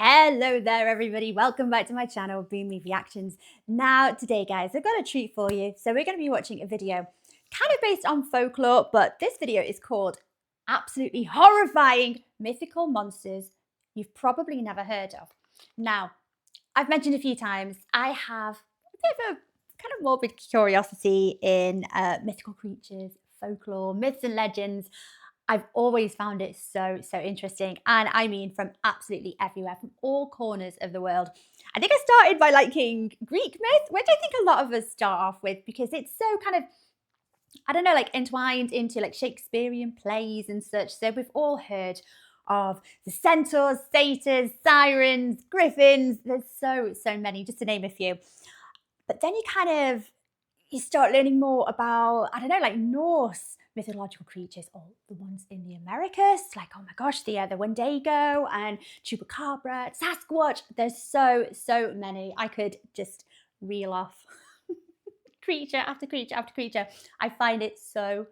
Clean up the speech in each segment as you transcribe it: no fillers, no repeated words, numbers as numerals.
Hello there everybody, welcome back to my channel, Boom Reactions. Now today guys, I've got a treat for you. So we're going to be watching a video kind of based on folklore, but this video is called Absolutely Horrifying Mythical Monsters You've Probably Never Heard of. Now, I've mentioned a few times, I have a bit of a kind of morbid curiosity in mythical creatures, folklore, myths and legends. I've always found it so interesting. And I mean from absolutely everywhere, from all corners of the world. I think I started by liking Greek myth, which I think a lot of us start off with because it's so kind of, I don't know, like entwined into like Shakespearean plays and such. So we've all heard of the centaurs, satyrs, sirens, griffins. There's so many, just to name a few. But then you start learning more about, I don't know, like Norse mythological creatures, or the ones in the Americas, like, oh my gosh, the Wendigo and Chupacabra, Sasquatch. There's so many. I could just reel off creature after creature after creature. I find it so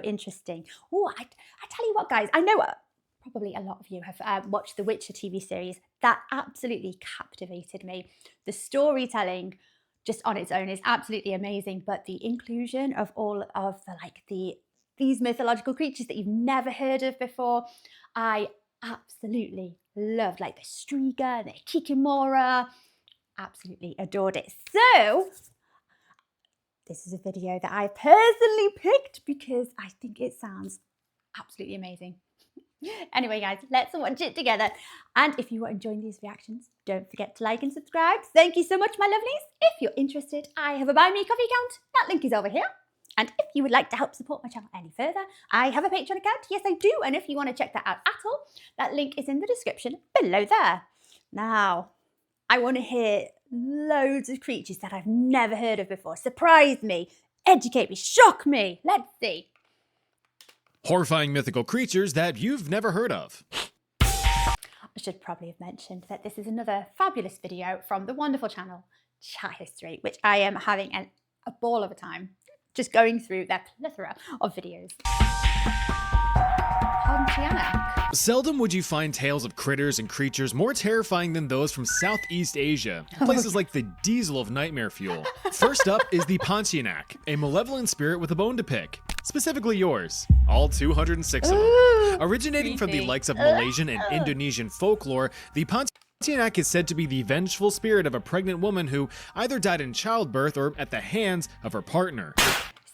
interesting. Oh, I tell you what, guys, I know probably a lot of you have watched the Witcher TV series. That absolutely captivated me. The storytelling just on its own is absolutely amazing, but the inclusion of all of these mythological creatures that you've never heard of before, I absolutely loved, like the Striga, the Kikimora. Absolutely adored it. So this is a video that I personally picked because I think it sounds absolutely amazing. Anyway, guys, let's watch it together. And if you are enjoying these reactions, don't forget to like and subscribe. Thank you so much, my lovelies. If you're interested, I have a Buy Me Coffee account. That link is over here. And if you would like to help support my channel any further, I have a Patreon account. Yes, I do. And if you want to check that out at all, that link is in the description below there. Now, I want to hear loads of creatures that I've never heard of before. Surprise me, educate me, shock me. Let's see. Horrifying mythical creatures that you've never heard of. I should probably have mentioned that this is another fabulous video from the wonderful channel Chat History, which I am having a ball of a time just going through their plethora of videos. Pontianak. Seldom would you find tales of critters and creatures more terrifying than those from Southeast Asia, places like the diesel of nightmare fuel. First up is the pontianak, a malevolent spirit with a bone to pick. Specifically yours, all 206 of them. Originating from the likes of Malaysian and Indonesian folklore, the pontianak is said to be the vengeful spirit of a pregnant woman who either died in childbirth or at the hands of her partner.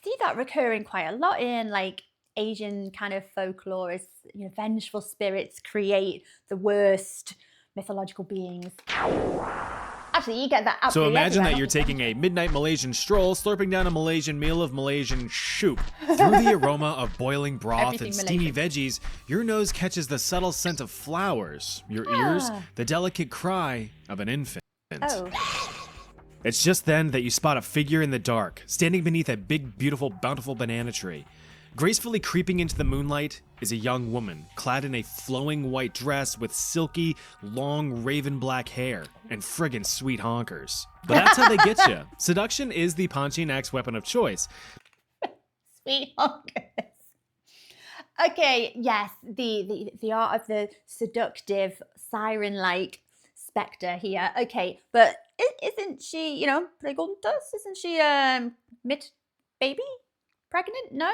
See that recurring quite a lot in like Asian kind of folklore, as you know, vengeful spirits create the worst mythological beings. Actually, you get that absolutely. So imagine everywhere. that you're taking a midnight Malaysian stroll, slurping down a Malaysian meal of Malaysian soup. Through the aroma of boiling broth Everything and steamy Malaysian. veggies, your nose catches the subtle scent of flowers, your ears, the delicate cry of an infant. Oh. It's just then that you spot a figure in the dark, standing beneath a big, beautiful, bountiful banana tree. Gracefully creeping into the moonlight is a young woman, clad in a flowing white dress with silky, long, raven black hair and friggin' sweet honkers. But that's how they get you. Seduction is the pontianak's weapon of choice. Sweet honkers. Okay, yes, the art of the seductive siren-like spectre here. Okay, but isn't she, you know, preguntas? Isn't she mid-baby? Pregnant? No?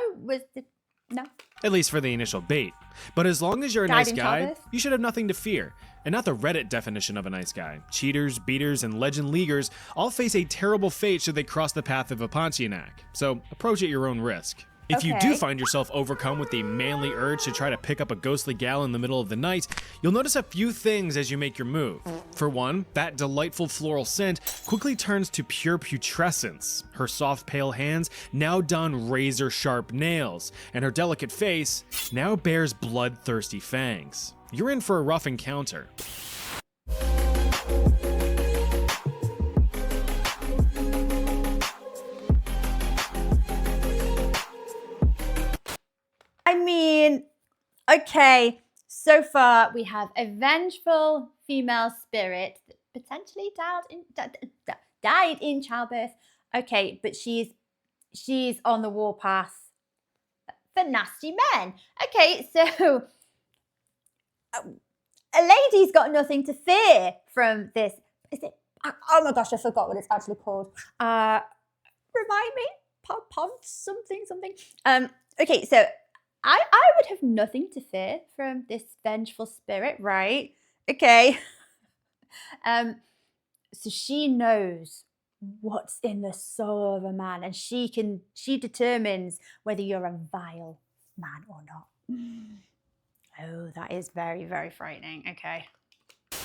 No? At least for the initial bait. But as long as you're a nice guy, you should have nothing to fear. And not the Reddit definition of a nice guy. Cheaters, beaters, and legend leaguers all face a terrible fate should they cross the path of a pontianak. So approach at your own risk. If you do find yourself overcome with the manly urge to try to pick up a ghostly gal in the middle of the night, you'll notice a few things as you make your move. For one, that delightful floral scent quickly turns to pure putrescence. Her soft pale hands now don razor-sharp nails, and her delicate face now bears bloodthirsty fangs. You're in for a rough encounter. I mean, okay, so far we have a vengeful female spirit that potentially died in childbirth. Okay, but she's on the warpath for nasty men. Okay, so a lady's got nothing to fear from this. Is it? Oh my gosh, I forgot what it's actually called. Remind me. Something. Okay, so I would have nothing to fear from this vengeful spirit, right? Okay. So she knows what's in the soul of a man, and she determines whether you're a vile man or not. Oh, that is very, very frightening. Okay.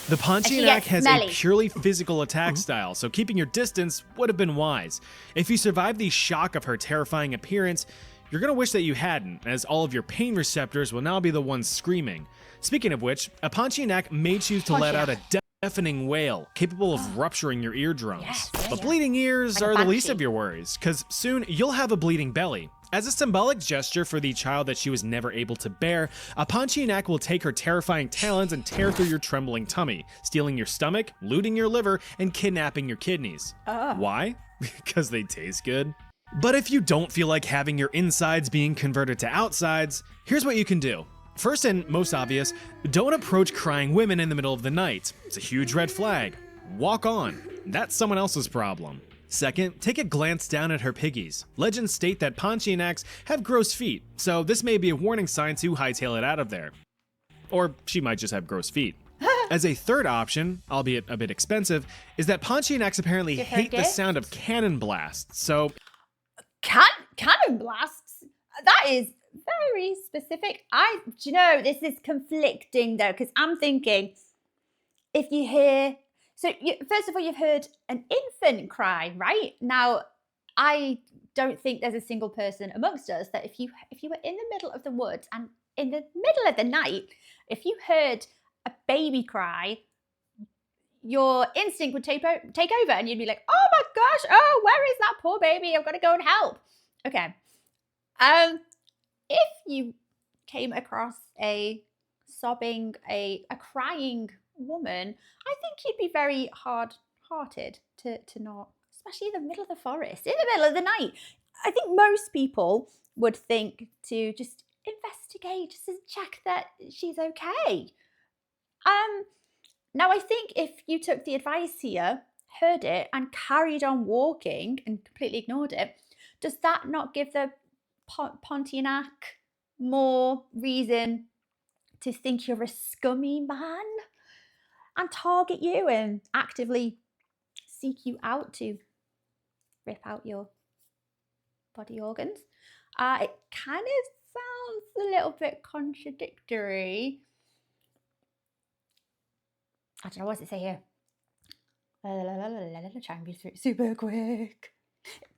The pontianak has a purely physical attack style, so keeping your distance would have been wise. If you survive the shock of her terrifying appearance, you're going to wish that you hadn't, as all of your pain receptors will now be the ones screaming. Speaking of which, a pontianak may choose to let out a deafening wail, capable of rupturing your eardrums. Yes, but bleeding ears are the least of your worries, because soon you'll have a bleeding belly. As a symbolic gesture for the child that she was never able to bear, a pontianak will take her terrifying talons and tear through your trembling tummy, stealing your stomach, looting your liver, and kidnapping your kidneys. Why? Because they taste good? But if you don't feel like having your insides being converted to outsides, here's what you can do. First and most obvious, don't approach crying women in the middle of the night. It's a huge red flag. Walk on. That's someone else's problem. Second, take a glance down at her piggies. Legends state that pontianaks have gross feet, so this may be a warning sign to hightail it out of there. Or she might just have gross feet. As a third option, albeit a bit expensive, is that pontianaks apparently hate the sound of cannon blasts, so... Cannon blasts? That is very specific. Do you know, this is conflicting though, because I'm thinking, if you hear... So first of all, you've heard an infant cry, right? Now, I don't think there's a single person amongst us that if you were in the middle of the woods and in the middle of the night, if you heard a baby cry, your instinct would take over and you'd be like, oh my gosh, oh, where is that poor baby? I've got to go and help. Okay. If you came across a sobbing, a crying woman, I think you'd be very hard-hearted to not, especially in the middle of the forest, in the middle of the night. I think most people would think to just investigate, just to check that she's okay. Now I think if you took the advice here, heard it, and carried on walking and completely ignored it, does that not give the pontianak more reason to think you're a scummy man and target you and actively seek you out to rip out your body organs? It kind of sounds a little bit contradictory. I don't know, what does it say here? Try and be through it super quick.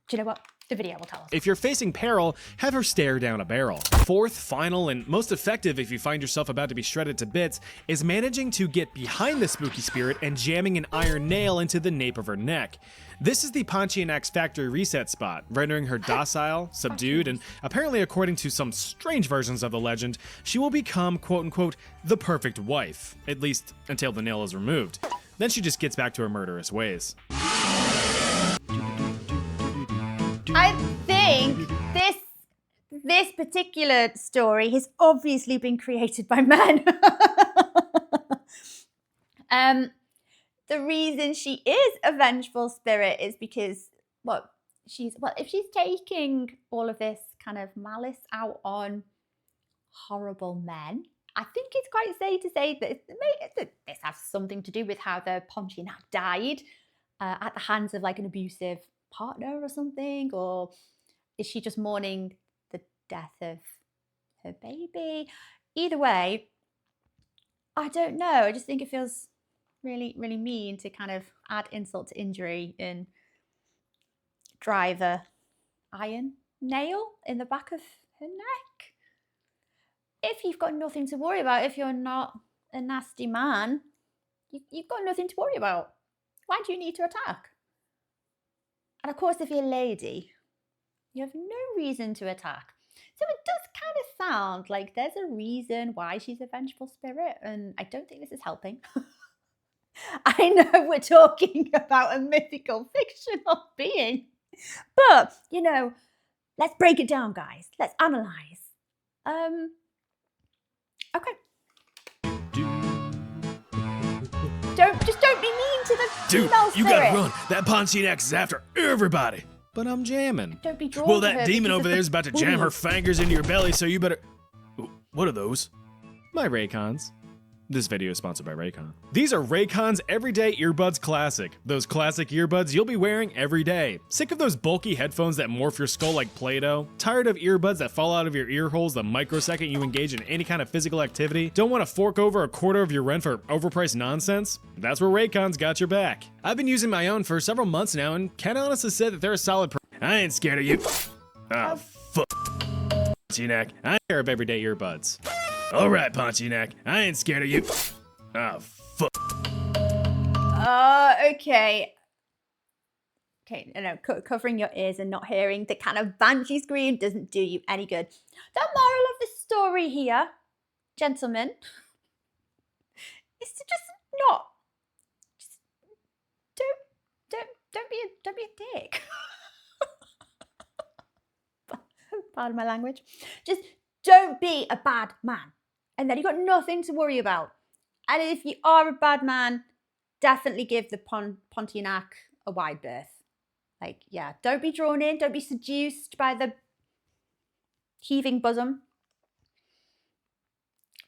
Do you know what? The video will tell us. If you're facing peril, have her stare down a barrel. Fourth, final, and most effective if you find yourself about to be shredded to bits, is managing to get behind the spooky spirit and jamming an iron nail into the nape of her neck. This is the pontianak's factory reset spot, rendering her docile, subdued, and apparently according to some strange versions of the legend, she will become, quote-unquote, the perfect wife, at least until the nail is removed. Then she just gets back to her murderous ways. I think this particular story has obviously been created by men. The reason she is a vengeful spirit is because, if she's taking all of this kind of malice out on horrible men, I think it's quite safe to say that this has something to do with how the pontianak died at the hands of like an abusive partner or something, or is she just mourning the death of her baby? Either way, I don't know. I just think it feels really, really mean to kind of add insult to injury and drive a iron nail in the back of her neck. If you've got nothing to worry about, if you're not a nasty man, you've got nothing to worry about. Why do you need to attack? And of course, if you're a lady, you have no reason to attack. So it does kind of sound like there's a reason why she's a vengeful spirit, and I don't think this is helping. I know we're talking about a mythical fictional being, but, you know, let's break it down, guys. Let's analyze. Okay. Just don't be mean to the Dude, female you spirit. gotta run. That pontianak is after everybody. But I'm jamming. Don't be drawn Well, to that her demon because over of there the is about to jam her boobies. fingers into your belly, so you better... What are those? My Raycons. This video is sponsored by Raycon. These are Raycon's Everyday Earbuds Classic. Those classic earbuds you'll be wearing every day. Sick of those bulky headphones that morph your skull like Play-Doh? Tired of earbuds that fall out of your ear holes the microsecond you engage in any kind of physical activity? Don't want to fork over a quarter of your rent for overpriced nonsense? That's where Raycon's got your back. I've been using my own for several months now and can honestly say that they're a solid I ain't scared of you. Oh, fuck. Pontianak, I care of everyday earbuds. Alright, Pontianak, I ain't scared of you. Oh, fuck. Okay. Okay, no, covering your ears and not hearing the kind of banshee scream doesn't do you any good. The moral of the story here, gentlemen, is to just not, just don't be a dick. Pardon my language. Just don't be a bad man. And then you've got nothing to worry about. And if you are a bad man, definitely give the Pontianak a wide berth. Like, yeah, don't be drawn in. Don't be seduced by the heaving bosom.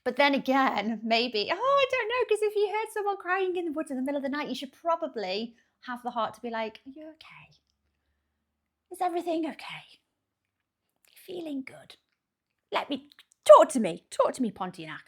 But then again, maybe, I don't know, because if you heard someone crying in the woods in the middle of the night, you should probably have the heart to be like, are you okay? Is everything okay? Feeling good. Talk to me, Pontianak.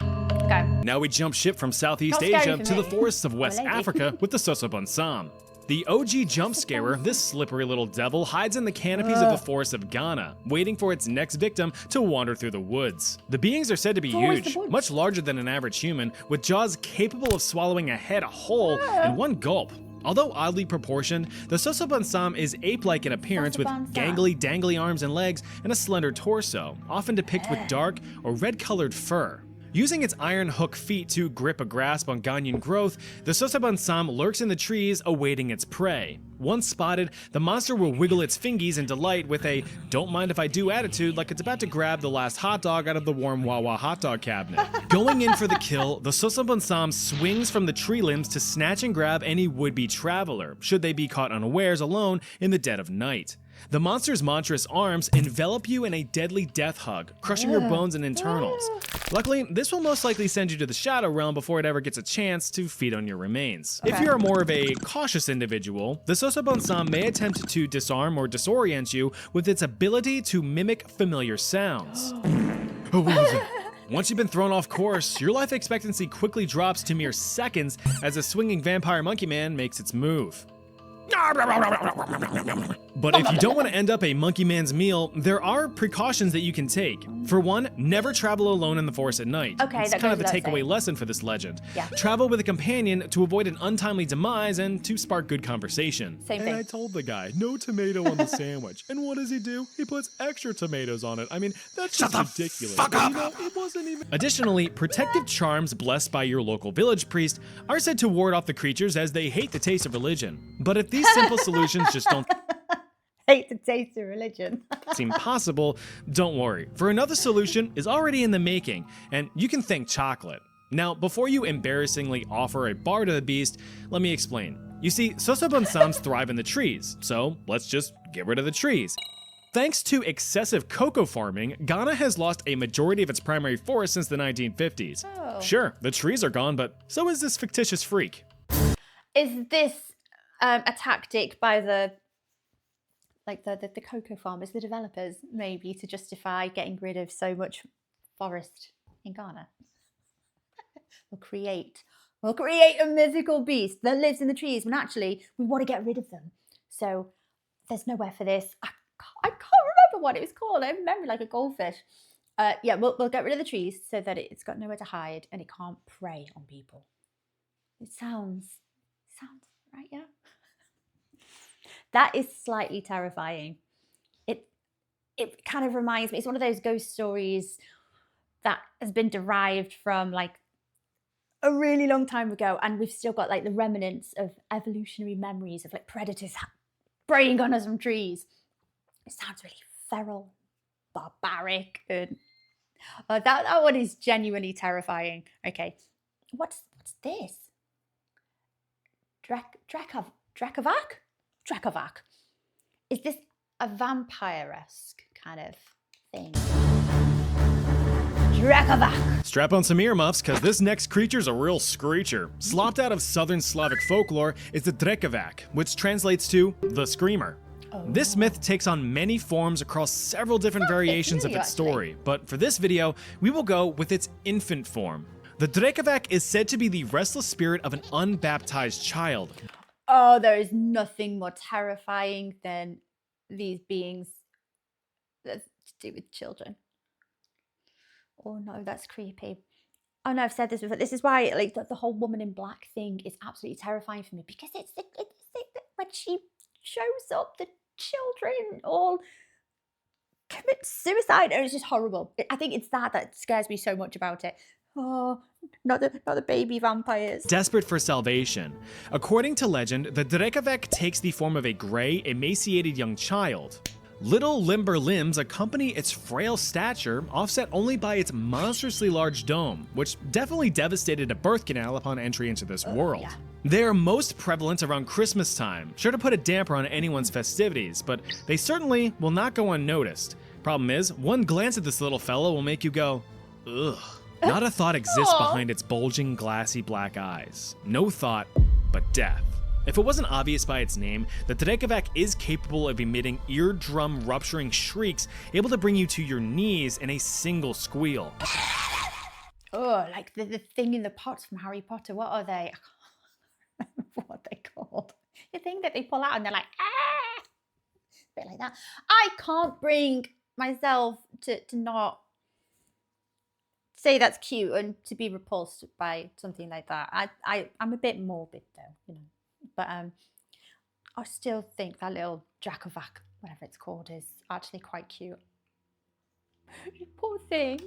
Okay. Now we jump ship from Southeast Not scary Asia for to the me. forests of West lady. Africa with the sasabonsam. The OG jump scarer, this slippery little devil hides in the canopies of the forests of Ghana, waiting for its next victim to wander through the woods. The beings are said to be always the huge, woods. much larger than an average human, with jaws capable of swallowing a head whole in one gulp. Although oddly proportioned, the sasabonsam is ape-like in appearance with Sasabonsam. gangly, dangly arms and legs and a slender torso, often depicted with dark or red-colored fur. Using its iron hook feet to grip a grasp on Ghanaian growth, the sasabonsam lurks in the trees awaiting its prey. Once spotted, the monster will wiggle its fingies in delight with a don't mind if I do attitude like it's about to grab the last hot dog out of the warm Wawa hot dog cabinet. Going in for the kill, the sasabonsam swings from the tree limbs to snatch and grab any would-be traveler, should they be caught unawares alone in the dead of night. The monster's monstrous arms envelop you in a deadly death hug, crushing your bones and internals. Luckily, this will most likely send you to the Shadow Realm before it ever gets a chance to feed on your remains. If Okay. you're more of a cautious individual, the sasabonsam may attempt to disarm or disorient you with its ability to mimic familiar sounds. Oh, what was it? Once you've been thrown off course, your life expectancy quickly drops to mere seconds as a swinging vampire monkey man makes its move. But if you don't want to end up a monkey man's meal, there are precautions that you can take. For one, never travel alone in the forest at night. Okay, it's that kind of goes a without takeaway saying. lesson for this legend. Yeah. Travel with a companion to avoid an untimely demise and to spark good conversation. Same And thing. I told the guy, no tomato on the sandwich. And what does he do? He puts extra tomatoes on it. I mean, that's just ridiculous. fuck up. You know, it wasn't even... Additionally, protective charms blessed by your local village priest are said to ward off the creatures as they hate the taste of religion. But if these simple solutions just don't Hate the taste of religion. seem possible, don't worry, for another solution is already in the making, and you can thank chocolate. Now, before you embarrassingly offer a bar to the beast, let me explain. You see, sasabonsams thrive in the trees, so let's just get rid of the trees. Thanks to excessive cocoa farming, Ghana has lost a majority of its primary forest since the 1950s. Oh. Sure, the trees are gone, but so is this fictitious freak. Is this a tactic by the cocoa farmers, the developers, maybe to justify getting rid of so much forest in Ghana? We'll create a mythical beast that lives in the trees when actually we want to get rid of them. So there's nowhere for this. I can't remember what it was called. I remember like a goldfish. Yeah, we'll get rid of the trees so that it's got nowhere to hide and it can't prey on people. It sounds right, yeah. That is slightly terrifying. It kind of reminds me, it's one of those ghost stories that has been derived from like a really long time ago, and we've still got like the remnants of evolutionary memories of like predators preying on us from trees. It sounds really feral, barbaric, and that one is genuinely terrifying. Okay, What's this? Drekavac? Is this a vampire-esque kind of thing? Drekavac. Strap on some earmuffs, because this next creature's a real screecher. Slopped out of southern Slavic folklore is the drekavac, which translates to the screamer. Oh. This myth takes on many forms across several different variations of its story, but for this video, we will go with its infant form. The drekavac is said to be the restless spirit of an unbaptized child. Oh, there is nothing more terrifying than these beings that's to do with children. Oh no, that's creepy. Oh no, I've said this before. This is why, like, the whole woman in black thing is absolutely terrifying for me, because it's when she shows up, the children all commit suicide, and it's just horrible. I think it's that scares me so much about it. Oh, not the baby vampires. Desperate for salvation. According to legend, the drekavac takes the form of a gray, emaciated young child. Little limber limbs accompany its frail stature, offset only by its monstrously large dome, which definitely devastated a birth canal upon entry into this world. Yeah. They are most prevalent around Christmas time, sure to put a damper on anyone's festivities, but they certainly will not go unnoticed. Problem is, one glance at this little fellow will make you go, ugh. Not a thought exists behind its bulging, glassy black eyes. No thought, but death. If it wasn't obvious by its name, the drekavac is capable of emitting eardrum-rupturing shrieks, able to bring you to your knees in a single squeal. Oh, like the thing in the pots from Harry Potter. What are they? I can't remember what they're called. The thing that they pull out and they're like, ah! A bit like that. I can't bring myself to not say that's cute and to be repulsed by something like that. I'm a bit morbid though, you know. But I still think that little drekavac, whatever it's called, is actually quite cute. Poor thing.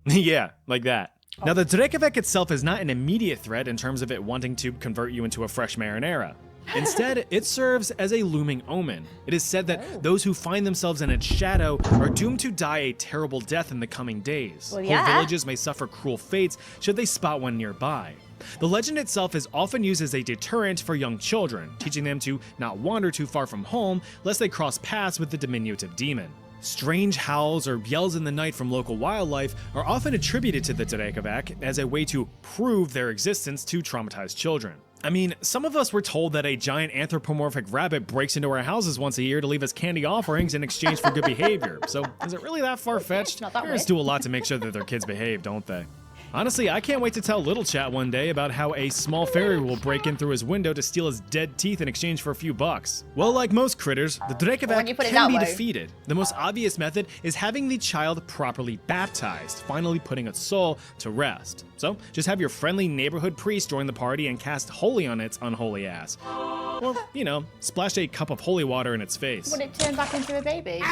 Yeah, like that. Now, the drekavac itself is not an immediate threat in terms of it wanting to convert you into a fresh marinara. Instead, it serves as a looming omen. It is said that those who find themselves in its shadow are doomed to die a terrible death in the coming days. Well, yeah. Whole villages may suffer cruel fates should they spot one nearby. The legend itself is often used as a deterrent for young children, teaching them to not wander too far from home lest they cross paths with the diminutive demon. Strange howls or yells in the night from local wildlife are often attributed to the drekavac as a way to prove their existence to traumatized children. I mean, some of us were told that a giant anthropomorphic rabbit breaks into our houses once a year to leave us candy offerings in exchange for good behavior. So is it really that far-fetched? Parents do a lot to make sure that their kids behave, don't they? Honestly, I can't wait to tell Little Chat one day about how a small fairy will break in through his window to steal his dead teeth in exchange for a few bucks. Well, like most critters, the drekavac can be defeated. The most obvious method is having the child properly baptized, finally putting its soul to rest. So, just have your friendly neighborhood priest join the party and cast holy on its unholy ass. Or, you know, splash a cup of holy water in its face. Would it turn back into a baby?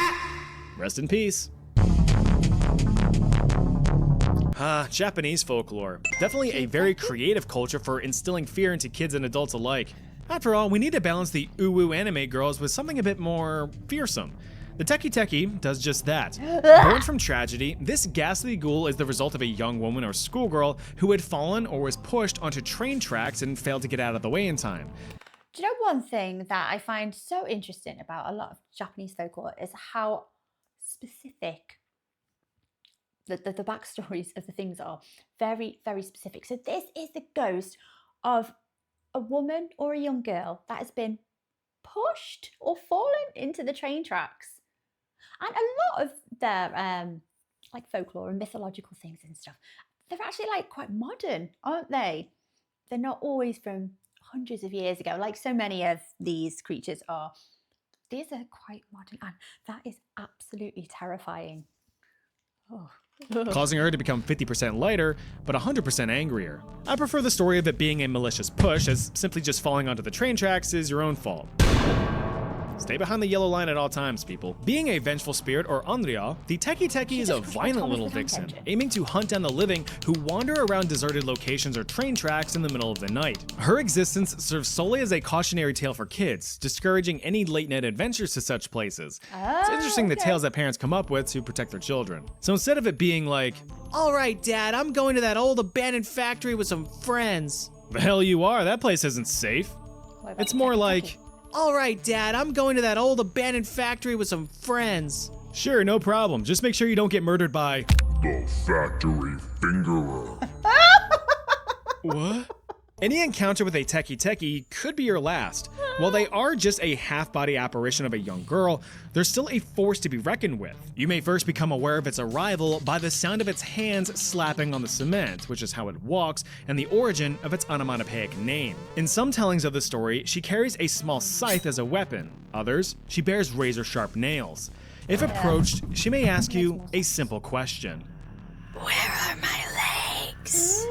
Rest in peace. Japanese folklore. Definitely a very creative culture for instilling fear into kids and adults alike. After all, we need to balance the uwu anime girls with something a bit more fearsome. The tekke does just that. Born from tragedy, this ghastly ghoul is the result of a young woman or schoolgirl who had fallen or was pushed onto train tracks and failed to get out of the way in time. Do you know one thing that I find so interesting about a lot of Japanese folklore is how specific the backstories of the things are. Very, very specific. So this is the ghost of a woman or a young girl that has been pushed or fallen into the train tracks. And a lot of their like folklore and mythological things and stuff, they're actually like quite modern, aren't they? They're not always from hundreds of years ago, like so many of these creatures are. These are quite modern, and that is absolutely terrifying. Oh. Causing her to become 50% lighter, but 100% angrier. I prefer the story of it being a malicious push, as simply just falling onto the train tracks is your own fault. Stay behind the yellow line at all times, people. Being a vengeful spirit, or Andrea, the tekke is a violent little vixen, aiming to hunt down the living who wander around deserted locations or train tracks in the middle of the night. Her existence serves solely as a cautionary tale for kids, discouraging any late-night adventures to such places. It's interesting the tales that parents come up with to protect their children. So instead of it being like, "Alright, Dad, I'm going to that old abandoned factory with some friends." The hell you are, that place isn't safe. It's more like, "Alright, Dad, I'm going to that old abandoned factory with some friends." Sure, no problem. Just make sure you don't get murdered by the factory fingerer. What? Any encounter with a tekke could be your last. While they are just a half-body apparition of a young girl, they're still a force to be reckoned with. You may first become aware of its arrival by the sound of its hands slapping on the cement, which is how it walks, and the origin of its onomatopoeic name. In some tellings of the story, she carries a small scythe as a weapon. Others, she bears razor-sharp nails. If approached, she may ask you a simple question. Where are my legs?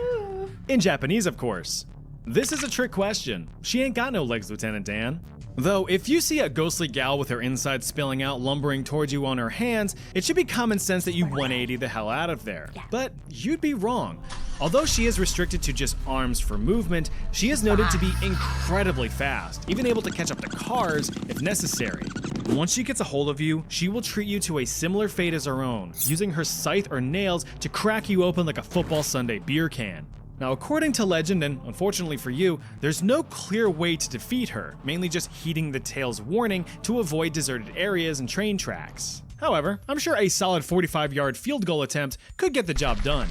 In Japanese, of course. This is a trick question. She ain't got no legs, Lieutenant Dan. Though, if you see a ghostly gal with her insides spilling out lumbering towards you on her hands, it should be common sense that you 180 the hell out of there. But you'd be wrong. Although she is restricted to just arms for movement, she is noted to be incredibly fast, even able to catch up to cars if necessary. Once she gets a hold of you, she will treat you to a similar fate as her own, using her scythe or nails to crack you open like a football Sunday beer can. Now, according to legend, and unfortunately for you, there's no clear way to defeat her, mainly just heeding the tale's warning to avoid deserted areas and train tracks. However, I'm sure a solid 45-yard field goal attempt could get the job done.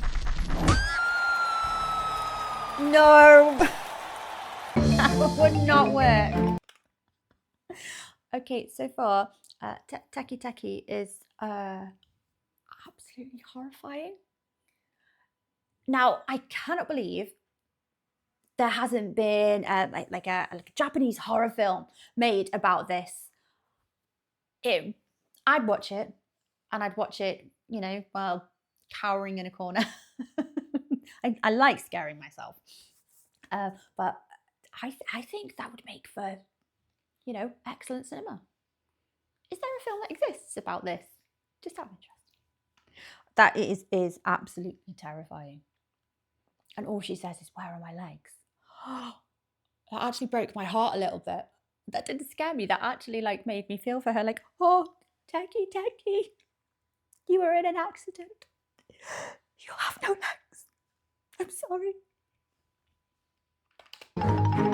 No! That would not work. Okay, so far, tekke is absolutely horrifying. Now, I cannot believe there hasn't been like a Japanese horror film made about this. I'd watch it, and I'd watch it, you know, while cowering in a corner. I like scaring myself, but I think that would make for, you know, excellent cinema. Is there a film that exists about this? Just out of interest. That is absolutely terrifying. And all she says is, "Where are my legs?" That actually broke my heart a little bit. That didn't scare me. That actually like made me feel for her, like, "Oh, tekke, you were in an accident. You have no legs. I'm sorry."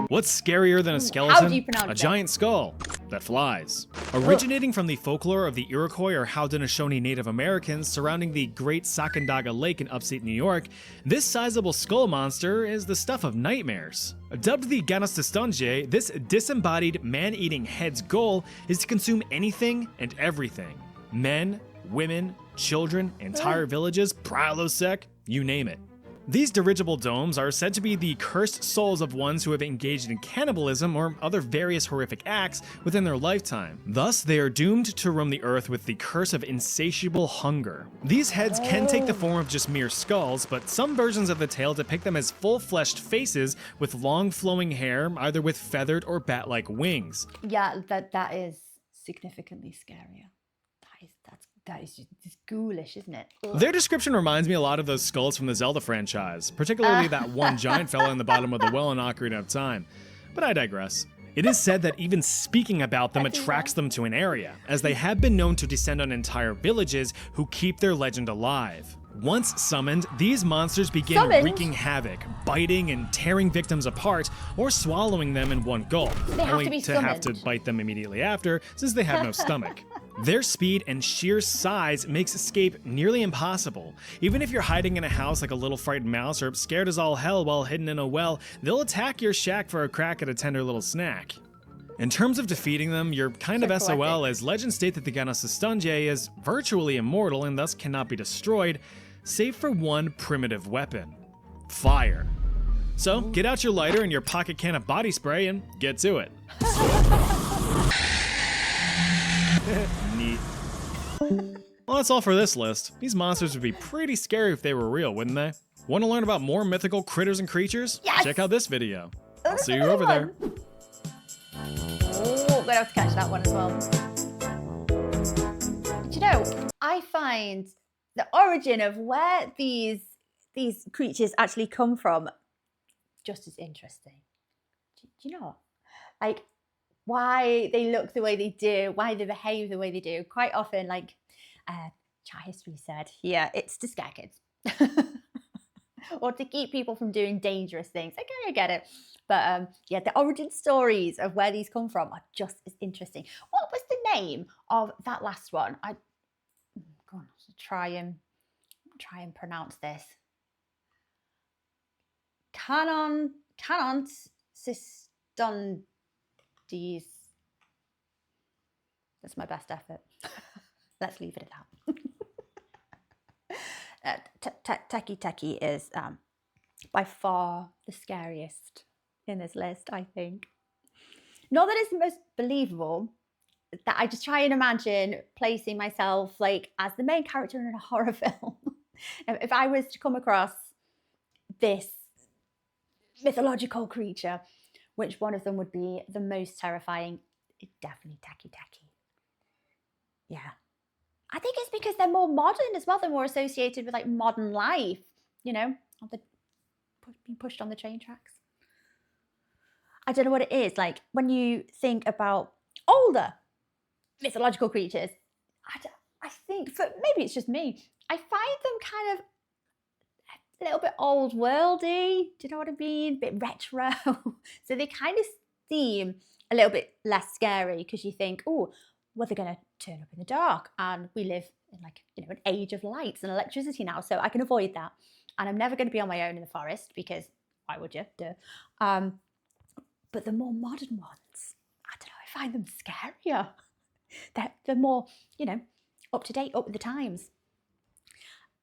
What's scarier than a skeleton? How do you pronounce a it? Giant skull that flies. Originating from the folklore of the Iroquois or Haudenosaunee Native Americans surrounding the Great Sacandaga Lake in upstate New York, this sizable skull monster is the stuff of nightmares. Dubbed the ganost, this disembodied man-eating head's goal is to consume anything and everything. Men, women, children, entire villages, Prilosec, you name it. These dirigible domes are said to be the cursed souls of ones who have engaged in cannibalism or other various horrific acts within their lifetime. Thus, they are doomed to roam the earth with the curse of insatiable hunger. These heads can take the form of just mere skulls, but some versions of the tale depict them as full-fleshed faces with long flowing hair, either with feathered or bat-like wings. Yeah, that is significantly scarier. That is just ghoulish, isn't it? Ugh. Their description reminds me a lot of those skulls from the Zelda franchise, particularly that one giant fella in the bottom of the well in Ocarina of Time. But I digress. It is said that even speaking about them attracts them to an area, as they have been known to descend on entire villages who keep their legend alive. Once summoned, these monsters begin wreaking havoc, biting and tearing victims apart, or swallowing them in one gulp, only to have to bite them immediately after, since they have no stomach. Their speed and sheer size makes escape nearly impossible. Even if you're hiding in a house like a little frightened mouse or scared as all hell while hidden in a well, they'll attack your shack for a crack at a tender little snack. In terms of defeating them, you're kind of SOL, as legends state that the ganost is virtually immortal and thus cannot be destroyed, save for one primitive weapon: fire. So get out your lighter and your pocket can of body spray and get to it. Neat. Well, that's all for this list. These monsters would be pretty scary if they were real, wouldn't they? Want to learn about more mythical critters and creatures? Yes! Check out this video. I'll see you over there. Oh, going to have to catch that one as well. But you know, I find the origin of where these creatures actually come from just as interesting. Do you know? Like, why they look the way they do, why they behave the way they do. Quite often, like chat history said, yeah, it's to scare kids. Or to keep people from doing dangerous things. Okay, I get it. But yeah, the origin stories of where these come from are just as interesting. What was the name of that last one? Go on, try and pronounce this. Sistondes. That's my best effort. Let's leave it at that. Tekke is by far the scariest in this list, I think. Not that it's the most believable, that I just try and imagine placing myself like as the main character in a horror film. If I was to come across this mythological creature, which one of them would be the most terrifying? It's definitely Tekke. Yeah. I think it's because they're more modern as well. They're more associated with like modern life, you know, being pushed on the train tracks. I don't know what it is. Like when you think about older mythological creatures, I think, maybe it's just me, I find them kind of a little bit old worldy. Do you know what I mean? A bit retro. So they kind of seem a little bit less scary because you think, oh, well, they're going to turn up in the dark, and we live in like, you know, an age of lights and electricity now, so I can avoid that. And I'm never going to be on my own in the forest because why would you? Duh. But the more modern ones, I don't know, I find them scarier. They're more, you know, up to date, up with the times.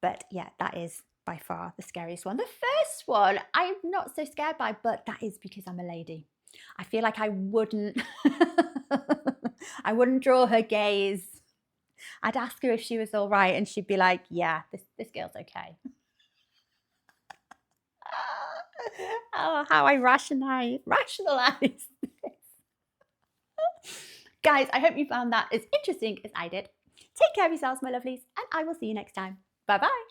But yeah, that is by far the scariest one. The first one I'm not so scared by, but that is because I'm a lady. I feel like I wouldn't I wouldn't draw her gaze. I'd ask her if she was all right, and she'd be like, yeah, this girl's okay. Oh, how I rationalize this. Guys, I hope you found that as interesting as I did. Take care of yourselves, my lovelies, and I will see you next time. Bye-bye.